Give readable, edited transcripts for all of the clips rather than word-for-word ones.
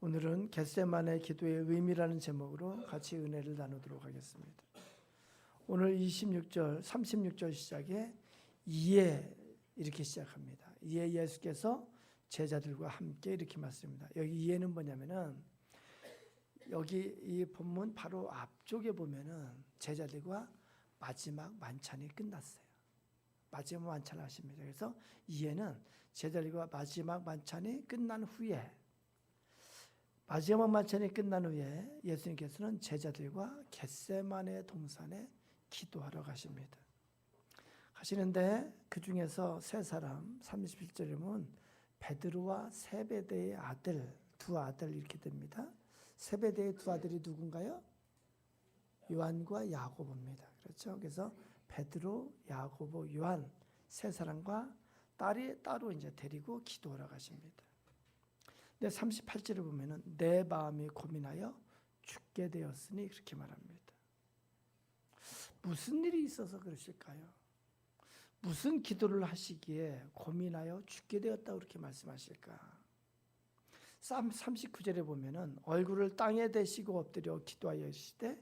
오늘은 겟세마네 기도의 의미라는 제목으로 같이 은혜를 나누도록 하겠습니다. 오늘 36절 시작에 이에 이렇게 시작합니다. 이에 예수께서 제자들과 함께 이렇게 말씀합니다. 여기 이에는 뭐냐면은 여기 이 본문 바로 앞쪽에 보면은 제자들과 마지막 만찬이 끝났어요. 마지막 만찬을 하십니다. 그래서 이에는 제자들과 마지막 만찬이 끝난 후에 마지막 만찬이 끝난 후에 예수님께서는 제자들과 겟세마네 동산에 기도하러 가십니다. 가시는데 그 중에서 세 사람 31절에 보면 베드로와 세베대의 아들 두 아들 이렇게 됩니다. 세베대의 두 아들이 누군가요? 요한과 야고보입니다. 그렇죠? 그래서 베드로, 야고보, 요한 세 사람과 딸이 따로 이제 데리고 기도하러 가십니다. 근데 38절을 보면은 내 마음이 고민하여 죽게 되었으니 그렇게 말합니다. 무슨 일이 있어서 그러실까요? 무슨 기도를 하시기에 고민하여 죽게 되었다고 그렇게 말씀하실까? 39절에 보면은 얼굴을 땅에 대시고 엎드려 기도하여 이르시되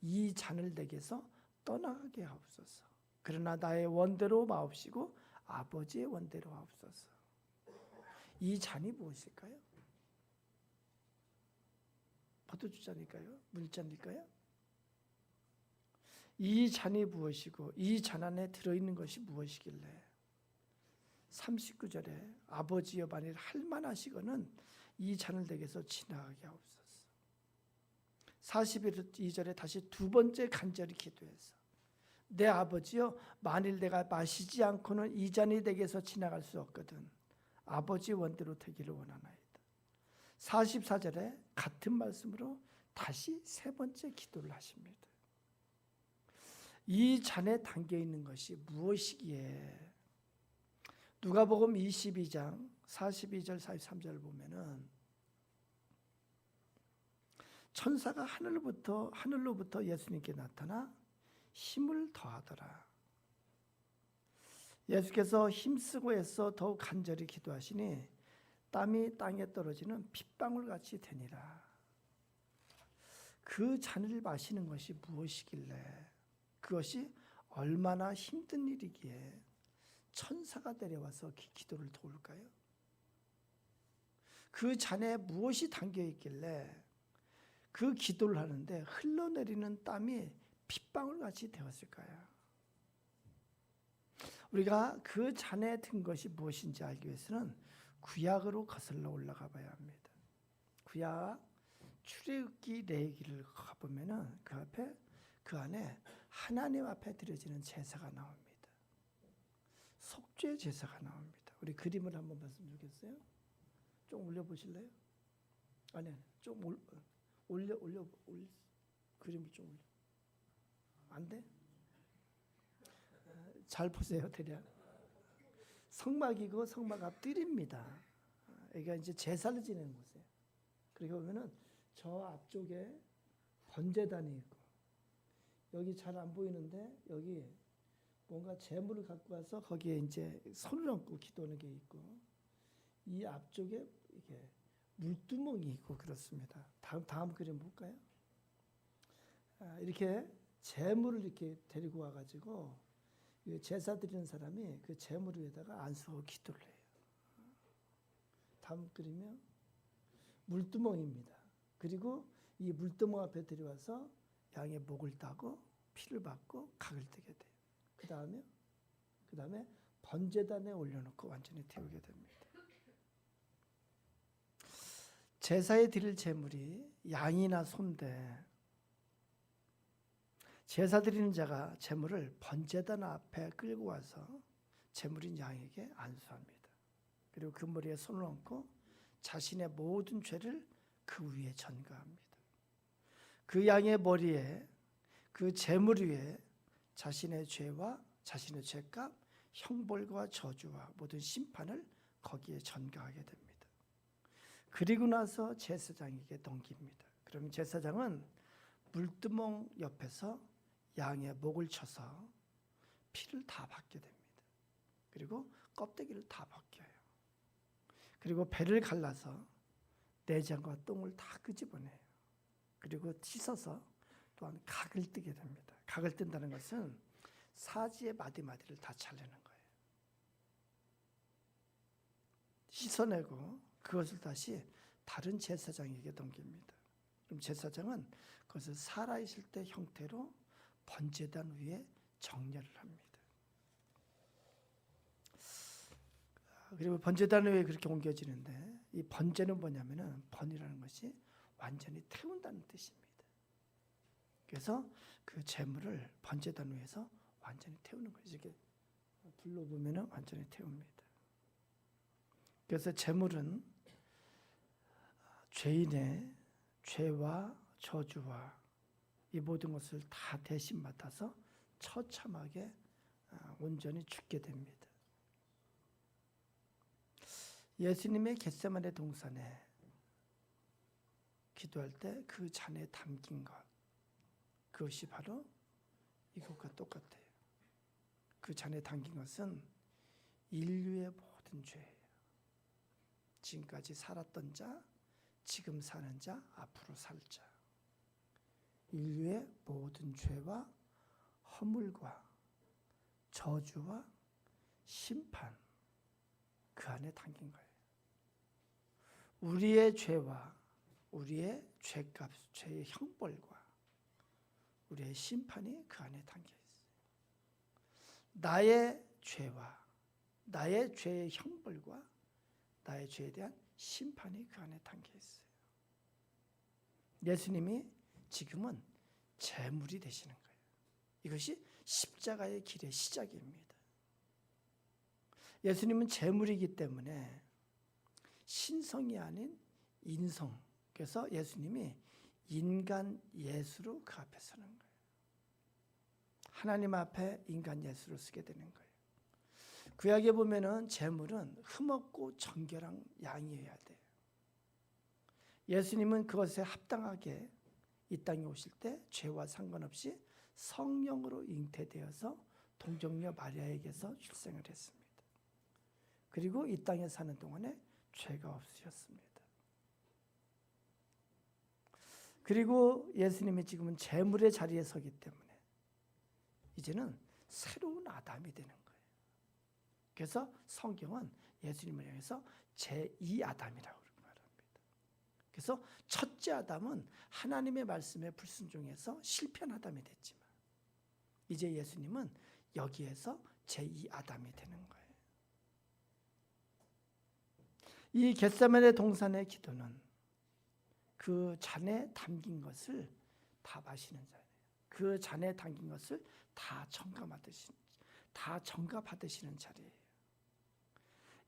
이 잔을 내게서 떠나게 하옵소서. 그러나 나의 원대로 마옵시고 아버지의 원대로 하옵소서. 이 잔이 무엇일까요? 포도주잔일까요? 물잔일까요? 이 잔이 무엇이고 이 잔 안에 들어있는 것이 무엇이길래 39절에 아버지여 만일 할만하시거는 이 잔을 내게서 지나가게 하옵소서. 42절에 다시 두 번째 간절히 기도해서 내 아버지여 만일 내가 마시지 않고는 이 잔이 내게서 지나갈 수 없거든 아버지 원대로 되기를 원하나이다. 44절에 같은 말씀으로 다시 세 번째 기도를 하십니다. 이 잔에 담겨 있는 것이 무엇이기에 누가복음 22장 42절 43절을 보면은 천사가 하늘로부터 예수님께 나타나 힘을 더하더라. 예수께서 힘쓰고 애써 더욱 간절히 기도하시니 땀이 땅에 떨어지는 핏방울같이 되니라. 그 잔을 마시는 것이 무엇이길래 그것이 얼마나 힘든 일이기에 천사가 내려와서 기도를 도울까요? 그 잔에 무엇이 담겨 있길래 그 기도를 하는데 흘러내리는 땀이 핏방울같이 되었을까요? 우리가 그 잔에 든 것이 무엇인지 알기 위해서는 구약으로 거슬러 올라가 봐야 합니다. 구약 출애굽기 레위기를 가보면은 그 안에 하나님 앞에 드려지는 제사가 나옵니다. 속죄 제사가 나옵니다. 우리 그림을 한번 봤으면 좋겠어요. 좀 올려 보실래요? 아니, 좀 올려 그림을 좀 올려. 안 돼? 잘 보세요, 대략. 성막이고 성막 앞 뜰입니다. 여기가 이제 제사를 지내는 곳이에요. 그리고 보면은 저 앞쪽에 번제단이 있고 여기 잘 안 보이는데 여기 뭔가 재물을 갖고 와서 거기에 이제 손을 얹고 기도하는 게 있고 이 앞쪽에 이게 물두멍이 있고 그렇습니다. 다음 그림 볼까요? 이렇게 재물을 이렇게 데리고 와가지고 제사 드리는 사람이 그 재물 위에다가 안수하고 기도를 해요. 다음 그림이요. 물두멍입니다. 그리고 이 물두멍 앞에 들여와서 양의 목을 따고 피를 받고 각을 뜨게 돼요. 그 다음에 번제단에 올려놓고 완전히 태우게 됩니다. 제사에 드릴 제물이 양이나 소인데 제사 드리는 자가 제물을 번제단 앞에 끌고 와서 제물인 양에게 안수합니다. 그리고 그 머리에 손을 얹고 자신의 모든 죄를 그 위에 전가합니다. 그 양의 머리에 그 제물 위에 자신의 죄와 자신의 죄값, 형벌과 저주와 모든 심판을 거기에 전가하게 됩니다. 그리고 나서 제사장에게 넘깁니다. 그러면 제사장은 물두멍 옆에서 양의 목을 쳐서 피를 다 받게 됩니다. 그리고 껍데기를 다 벗겨요. 그리고 배를 갈라서 내장과 똥을 다 끄집어내요. 그리고 씻어서 또한 각을 뜨게 됩니다. 각을 뜬다는 것은 사지의 마디마디를 다 잘라내는 거예요. 씻어내고 그것을 다시 다른 제사장에게 넘깁니다. 그럼 제사장은 그것을 살아있을 때 형태로 번제단 위에 정렬을 합니다. 그리고 번제단 위에 그렇게 옮겨지는데 이 번제는 뭐냐면은 번이라는 것이 완전히 태운다는 뜻입니다. 그래서 그 제물을 번제단 위에서 완전히 태우는 거예요. 이렇게 둘러보면은 완전히 태웁니다. 그래서 제물은 죄인의 죄와 저주와 이 모든 것을 다 대신 맡아서 처참하게 온전히 죽게 됩니다. 예수님의 겟세마네 동산에 기도할 때 그 잔에 담긴 것, 그것이 바로 이것과 똑같아요. 그 잔에 담긴 것은 인류의 모든 죄예요. 지금까지 살았던 자, 지금 사는 자, 앞으로 살 자. 인류의 모든 죄와 허물과 저주와 심판, 그 안에 담긴 거예요. 우리의 죄와 우리의 죄값, 죄의 형벌과 우리의 심판이 그 안에 담겨 있어요. 나의 죄와 나의 죄의 형벌과 나의 죄에 대한 심판이 그 안에 담겨 있어요. 예수님이 지금은 제물이 되시는 거예요. 이것이 십자가의 길의 시작입니다. 예수님은 제물이기 때문에 신성이 아닌 인성. 그래서 예수님이 인간 예수로 그 앞에 서는 거예요. 하나님 앞에 인간 예수로 쓰게 되는 거예요. 구약에 보면은 제물은 흠없고 정결한 양이어야 돼요. 예수님은 그것에 합당하게 이 땅에 오실 때 죄와 상관없이 성령으로 잉태되어서 동정녀 마리아에게서 출생을 했습니다. 그리고 이 땅에 사는 동안에 죄가 없으셨습니다. 그리고 예수님이 지금은 제물의 자리에 서기 때문에 이제는 새로운 아담이 되는 거예요. 그래서 성경은 예수님을 향해서 제2아담이라고 말합니다. 그래서 첫째 아담은 하나님의 말씀에 불순종해서 실패한 아담이 됐지만 이제 예수님은 여기에서 제2아담이 되는 거예요. 이 겟세마네 동산의 기도는 그 잔에 담긴 것을 다 마시는 자예요. 그 잔에 담긴 것을 다 전가받으시는 자리예요.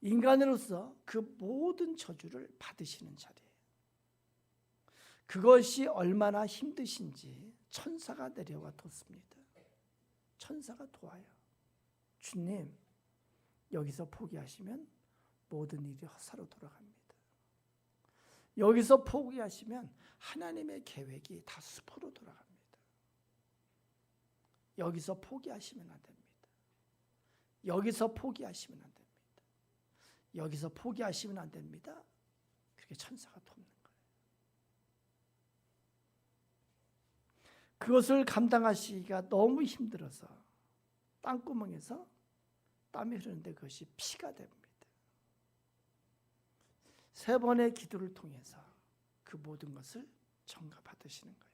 인간으로서 그 모든 저주를 받으시는 자리예요. 그것이 얼마나 힘드신지 천사가 내려와 돕습니다. 천사가 도와요. 주님, 여기서 포기하시면 모든 일이 헛사로 돌아갑니다. 여기서 포기하시면 하나님의 계획이 다 수포로 돌아갑니다. 여기서 포기하시면 안 됩니다. 여기서 포기하시면 안 됩니다. 여기서 포기하시면 안 됩니다. 그렇게 천사가 돕는 거예요. 그것을 감당하시기가 너무 힘들어서 땅구멍에서 땀이 흐르는데 그것이 피가 됩니다. 3번의 기도를 통해서 그 모든 것을 전가받으시는 거예요.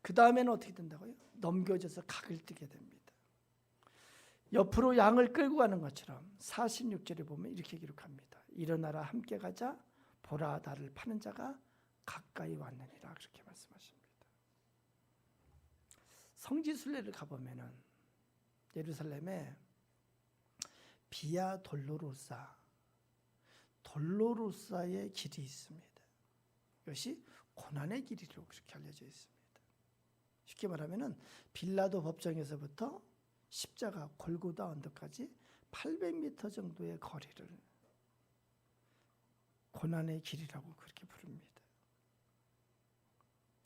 그 다음에는 어떻게 된다고요? 넘겨져서 각을 뜨게 됩니다. 옆으로 양을 끌고 가는 것처럼 46절에 보면 이렇게 기록합니다. 일어나라 함께 가자. 보라 나를 파는 자가 가까이 왔느니라. 그렇게 말씀하십니다. 성지순례를 가보면은 예루살렘에 비아 돌로로사의 길이 있습니다. 이것이 고난의 길이라고 그렇게 알려져 있습니다. 쉽게 말하면은 빌라도 법정에서부터 십자가 골고다 언덕까지 800m 정도의 거리를 고난의 길이라고 그렇게 부릅니다.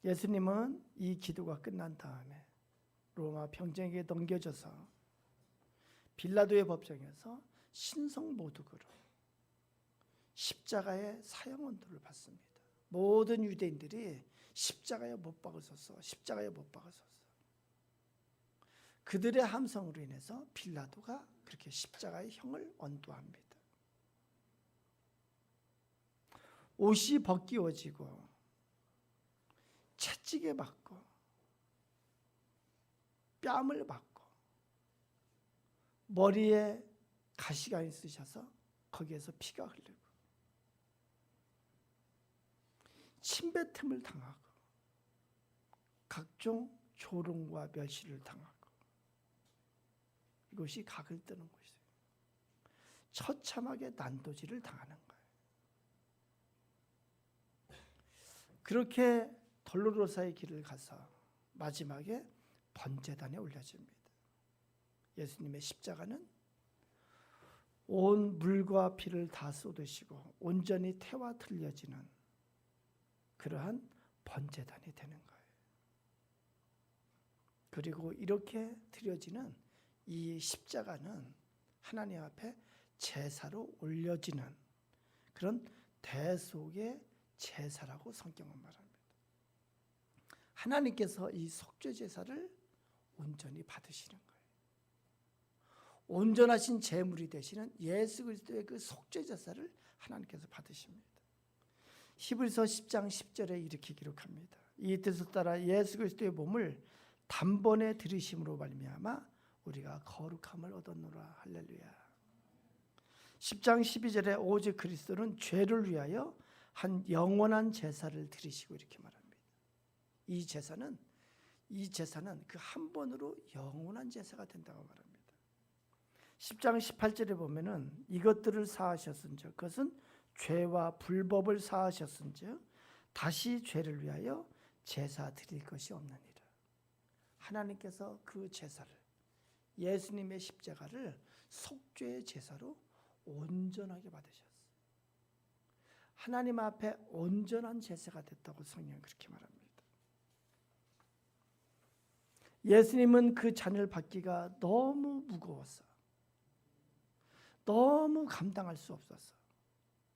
예수님은 이 기도가 끝난 다음에 로마 병정에게 넘겨져서 빌라도의 법정에서 신성모독으로 십자가의 사형 언도를 받습니다. 모든 유대인들이 십자가에 못 박으소서, 십자가에 못 박으소서. 그들의 함성으로 인해서 빌라도가 그렇게 십자가의 형을 언도합니다. 옷이 벗기워지고 채찍에 맞고 뺨을 맞고 머리에 가시가 있으셔서 거기에서 피가 흐르고 침뱉음을 당하고 각종 조롱과 멸시를 당하고 이것이 각을 뜨는 것이에요. 처참하게 난도질을 당하는 거예요. 그렇게 돌로로사의 길을 가서 마지막에 번제단에 올려집니다. 예수님의 십자가는 온 물과 피를 다 쏟으시고 온전히 태와 틀려지는 그러한 번제단이 되는 거예요. 그리고 이렇게 드려지는 이 십자가는 하나님 앞에 제사로 올려지는 그런 대속의 제사라고 성경은 말합니다. 하나님께서 이 속죄 제사를 온전히 받으시는 거예요. 온전하신 제물이 되시는 예수 그리스도의 그 속죄 제사를 하나님께서 받으십니다. 히브리서 10장 10절에 이렇게 기록합니다. 이 뜻을 따라 예수 그리스도의 몸을 단번에 들이심으로 말미암아 우리가 거룩함을 얻었노라. 할렐루야. 10장 12절에 오직 그리스도는 죄를 위하여 한 영원한 제사를 드리시고 이렇게 말합니다. 이 제사는 그 한 번으로 영원한 제사가 된다고 말합니다. 10장 18절에 보면은 이것들을 사하셨은즉 그것은 죄와 불법을 사하셨은즉 다시 죄를 위하여 제사 드릴 것이 없느니라. 하나님께서 그 제사를 예수님의 십자가를 속죄의 제사로 온전하게 받으셨어요. 하나님 앞에 온전한 제사가 됐다고 성경은 그렇게 말합니다. 예수님은 그 잔을 받기가 너무 무거웠어. 너무 감당할 수 없었어.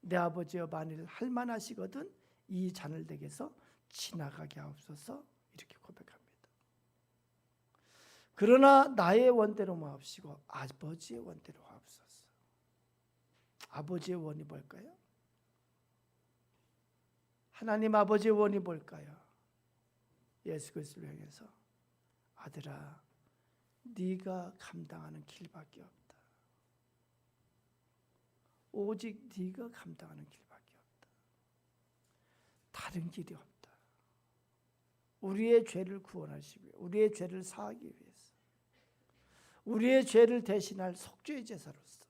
내 아버지여 만일 할만하시거든 이 잔을 내게서 지나가게 하옵소서 이렇게 고백합니다. 그러나 나의 원대로 마옵시고 아버지의 원대로 하옵소서. 아버지의 원이 뭘까요? 하나님 아버지의 원이 뭘까요? 예수 그리스도를 향해서 아들아 네가 감당하는 길밖에 없다. 오직 네가 감당하는 길밖에 없다. 다른 길이 없다. 우리의 죄를 구원하시기 위해 우리의 죄를 사하기 위해서 우리의 죄를 대신할 속죄의 제사로서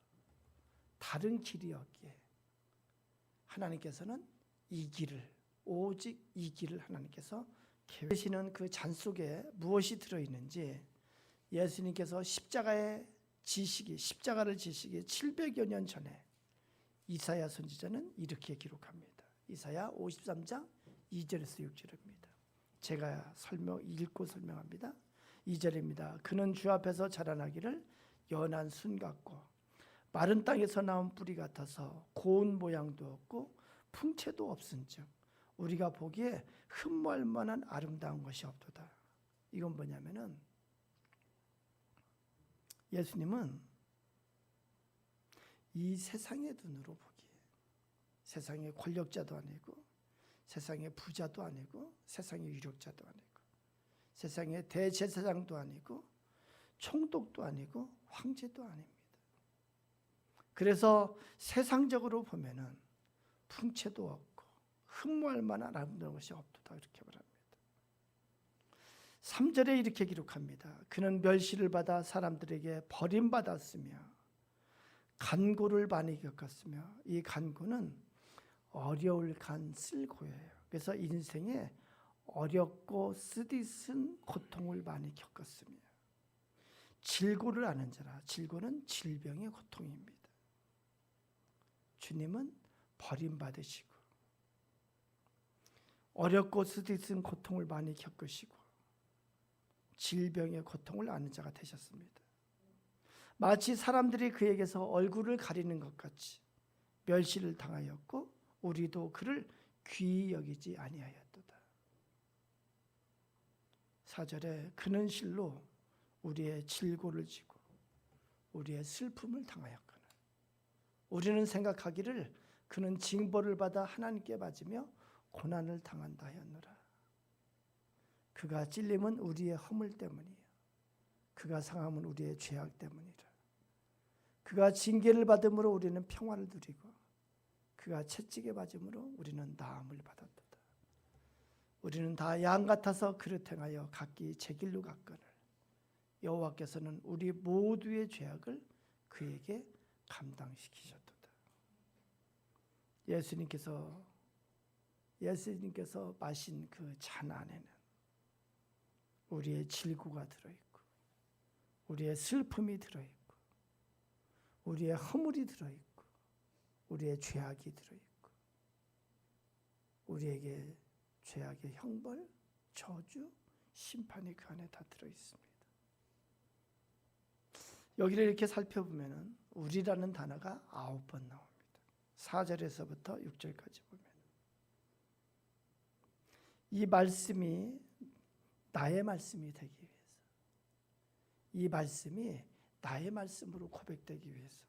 다른 길이 없기에 하나님께서는 이 길을 오직 이 길을 하나님께서 계시는 그 잔 속에 무엇이 들어있는지 예수님께서 십자가를 지시기 700여 년 전에 이사야 선지자는 이렇게 기록합니다. 이사야 53장 2절에서 6절입니다. 제가 읽고 설명합니다. 2절입니다. 그는 주 앞에서 자라나기를 연한 순 같고 마른 땅에서 나온 뿌리 같아서 고운 모양도 없고 풍채도 없은즉 우리가 보기에 흠모할 만한 아름다운 것이 없도다. 이건 뭐냐면은 예수님은 이 세상의 눈으로 보기에 세상의 권력자도 아니고 세상의 부자도 아니고 세상의 유력자도 아니고 세상의 대제사장도 아니고 총독도 아니고 황제도 아닙니다. 그래서 세상적으로 보면은 풍채도 없고 흠모할 만한 아름다운 것이 없도다 이렇게 말합니다. 3절에 이렇게 기록합니다. 그는 멸시를 받아 사람들에게 버림받았으며 간고를 많이 겪었으며 이 간고는 어려울 간 쓸고예요. 그래서 인생에 어렵고 쓰디쓴 고통을 많이 겪었으며 질고를 아는 자라. 질고는 질병의 고통입니다. 주님은 버림받으시고 어렵고 쓰디쓴 고통을 많이 겪으시고 질병의 고통을 아는 자가 되셨습니다. 마치 사람들이 그에게서 얼굴을 가리는 것 같이 멸시를 당하였고 우리도 그를 귀히 여기지 아니하였도다. 4절에 그는 실로 우리의 질고를 지고 우리의 슬픔을 당하였거늘. 우리는 생각하기를 그는 징벌을 받아 하나님께 맞으며 고난을 당한다 하였노라. 그가 찔림은 우리의 허물 때문이요 그가 상함은 우리의 죄악 때문이라. 그가 징계를 받음으로 우리는 평화를 누리고 그가 채찍에 맞음으로 우리는 나음을 받았도다. 우리는 다 양 같아서 그릇 행하여 각기 제 길로 갔거늘 여호와께서는 우리 모두의 죄악을 그에게 감당시키셨도다. 예수님께서 마신 그 잔 안에는 우리의 질고가 들어있고 우리의 슬픔이 들어있고 우리의 허물이 들어있고 우리의 죄악이 들어있고 우리에게 죄악의 형벌, 저주, 심판이 그 안에 다 들어있습니다. 여기를 이렇게 살펴보면 우리라는 단어가 9번 나옵니다. 4절에서부터 6절까지 보면 이 말씀이 나의 말씀이 되기 위해서, 이 말씀이 나의 말씀으로 고백되기 위해서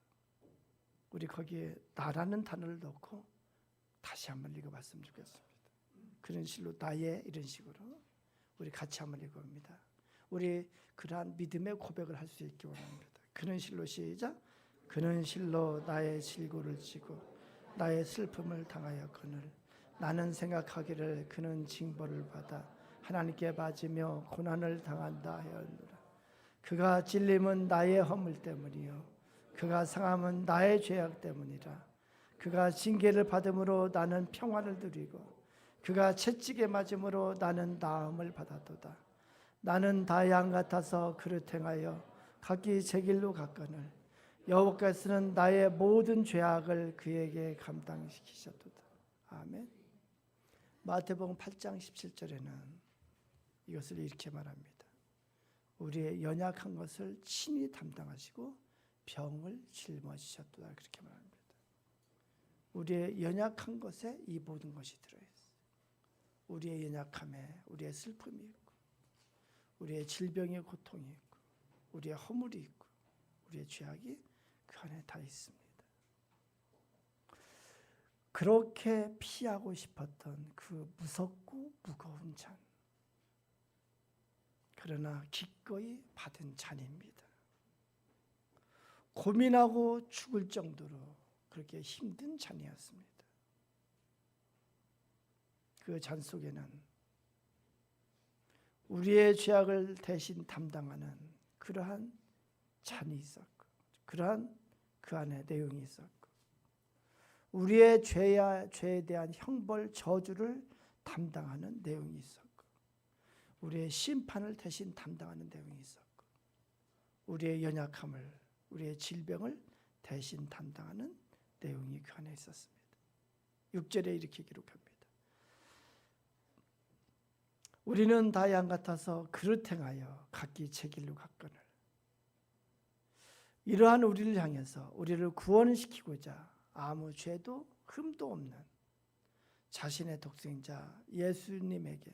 우리 거기에 나라는 단어를 넣고 다시 한번 읽어봤으면 좋겠습니다. 그런 실로 나의 이런 식으로 우리 같이 한번 읽어봅니다. 우리 그러한 믿음의 고백을 할 수 있기 원합니다. 그는 실로 시작. 그는 실로 나의 질고를 지고 나의 슬픔을 당하였거늘 나는 생각하기를 그는 징벌을 받아 하나님께 맞으며 고난을 당한다 하였노라. 그가 찔림은 나의 허물 때문이요 그가 상함은 나의 죄악 때문이라. 그가 징계를 받음으로 나는 평화를 누리고 그가 채찍에 맞음으로 나는 나음을 받았도다. 나는 다 양 같아서 그릇 행하여 각기 제 길로 갔거늘 여호와께서는 나의 모든 죄악을 그에게 감당시키셨도다. 아멘. 마태복음 8장 17절에는 이것을 이렇게 말합니다. 우리의 연약한 것을 친히 담당하시고 병을 짊어지셨도다. 그렇게 말합니다. 우리의 연약한 것에 이 모든 것이 들어있어요. 우리의 연약함에 우리의 슬픔이 있고 우리의 질병의 고통이 있고 우리의 허물이 있고 우리의 죄악이 그 안에 다 있습니다. 그렇게 피하고 싶었던 그 무섭고 무거운 잔, 그러나 기꺼이 받은 잔입니다. 고민하고 죽을 정도로 그렇게 힘든 잔이었습니다. 그 잔 속에는 우리의 죄악을 대신 담당하는 그러한 잔이 있었고 그러한 그 안에 내용이 있었고 우리의 죄에 대한 형벌 저주를 담당하는 내용이 있었고 우리의 심판을 대신 담당하는 내용이 있었고 우리의 연약함을 우리의 질병을 대신 담당하는 내용이 그 안에 있었습니다. 6절에 이렇게 기록합니다. 우리는 다 양 같아서 그릇 행하여 각기 제 길로 갔거늘 이러한 우리를 향해서 우리를 구원시키고자 아무 죄도 흠도 없는 자신의 독생자 예수님에게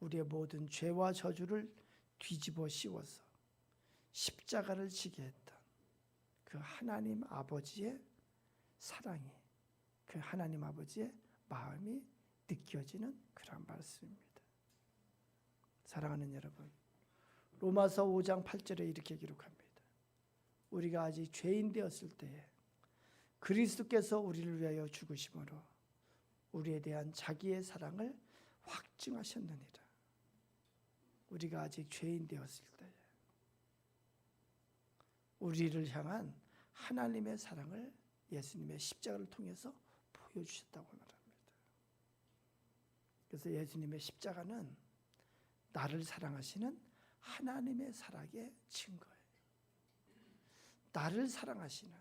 우리의 모든 죄와 저주를 뒤집어 씌워서 십자가를 지게 했던 그 하나님 아버지의 사랑이 그 하나님 아버지의 마음이 느껴지는 그런 말씀입니다. 사랑하는 여러분, 로마서 5장 8절에 이렇게 기록합니다. 우리가 아직 죄인 되었을 때에 그리스도께서 우리를 위하여 죽으심으로 우리에 대한 자기의 사랑을 확증하셨느니라. 우리가 아직 죄인 되었을 때에 우리를 향한 하나님의 사랑을 예수님의 십자가를 통해서 보여주셨다고 말합니다. 그래서 예수님의 십자가는 나를 사랑하시는 하나님의 사랑의 증거예요. 나를 사랑하시는,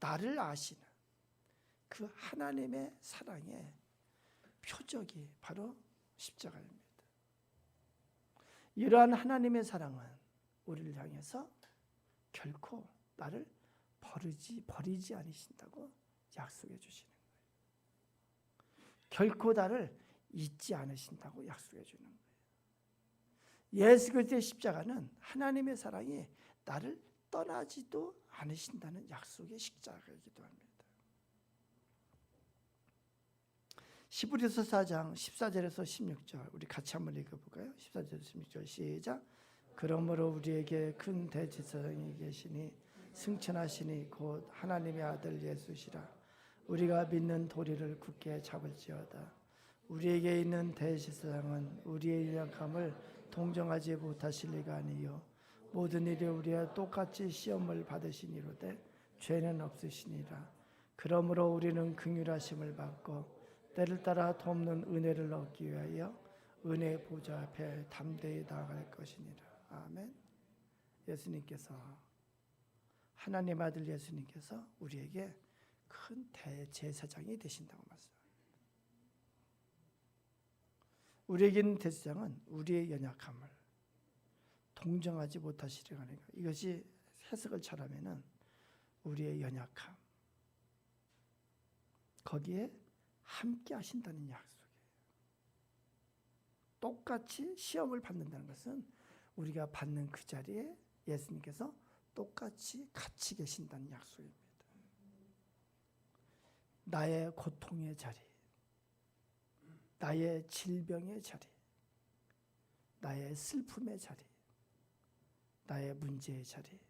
나를 아시는 그 하나님의 사랑의 표적이 바로 십자가입니다. 이러한 하나님의 사랑은 우리를 향해서 결코 나를 버리지 않으신다고 약속해 주시는 거예요. 결코 나를 잊지 않으신다고 약속해 주는 거예요. 예수 그리스도의 십자가는 하나님의 사랑이 나를 떠나지도 않으신다는 약속의 십자가이기도 합니다. 히브리서 4장 14절에서 16절 우리 같이 한번 읽어볼까요? 14절에서 16절 시작. 그러므로 우리에게 큰 대제사장이 계시니 승천하시니 곧 하나님의 아들 예수시라. 우리가 믿는 도리를 굳게 잡을지어다. 우리에게 있는 대제사장은 우리의 연약함을 동정하지 못하실 리가 아니요 모든 일에 우리와 똑같이 시험을 받으시니로되 죄는 없으시니라. 그러므로 우리는 긍휼하심을 받고 때를 따라 돕는 은혜를 얻기 위하여 은혜의 보좌 앞에 담대히 나아갈 것이니라. 아멘. 예수님께서 하나님 아들 예수님께서 우리에게 큰 대제사장이 되신다고 말씀합니다. 우리에게 있는 대제사장은 우리의 연약함을 동정하지 못하시리라 하니까 이것이 해석을 잘하면은 우리의 연약함 거기에 함께 하신다는 약속이에요. 똑같이 시험을 받는다는 것은 우리가 받는 그 자리에 예수님께서 똑같이 같이 계신다는 약속입니다. 나의 고통의 자리, 나의 질병의 자리, 나의 슬픔의 자리, 나의 문제의 자리,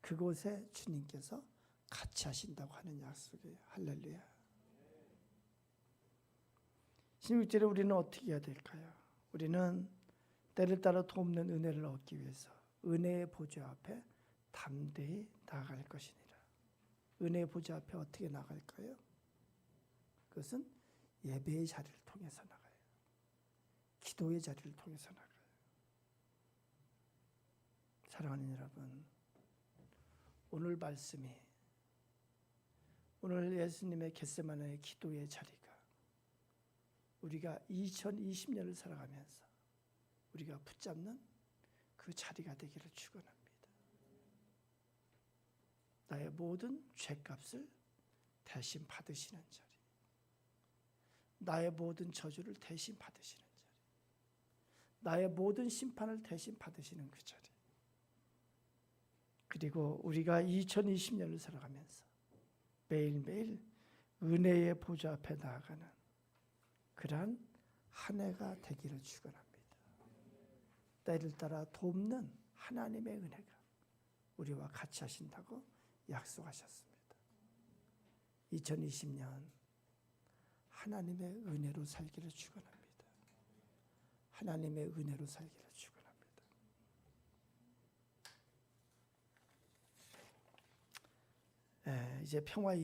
그곳에 주님께서 같이 하신다고 하는 약속이에요. 할렐루야. 16절에 우리는 어떻게 해야 될까요? 우리는 때를 따라 돕는 은혜를 얻기 위해서 은혜의 보좌 앞에 담대히 나아갈 것이니라. 은혜의 보좌 앞에 어떻게 나갈까요? 그것은 예배의 자리를 통해서 나가요. 기도의 자리를 통해서 나가요. 사랑하는 여러분, 오늘 말씀이 오늘 예수님의 겟세마네의 기도의 자리가 우리가 2020년을 살아가면서 우리가 붙잡는 그 자리가 되기를 축원합니다. 나의 모든 죄값을 대신 받으시는 자리, 나의 모든 저주를 대신 받으시는 자리, 나의 모든 심판을 대신 받으시는 그 자리, 그리고 우리가 2020년을 살아가면서 매일매일 은혜의 보좌 앞에 나아가는 그러한 한 해가 되기를 축원합니다. 때를 따라 돕는 하나님의 은혜가 우리와 같이 하신다고 약속하셨습니다. 2020년 하나님의 은혜로 살기를 축원합니다. 하나님의 은혜로 살기를 축원합니다. 이제 평화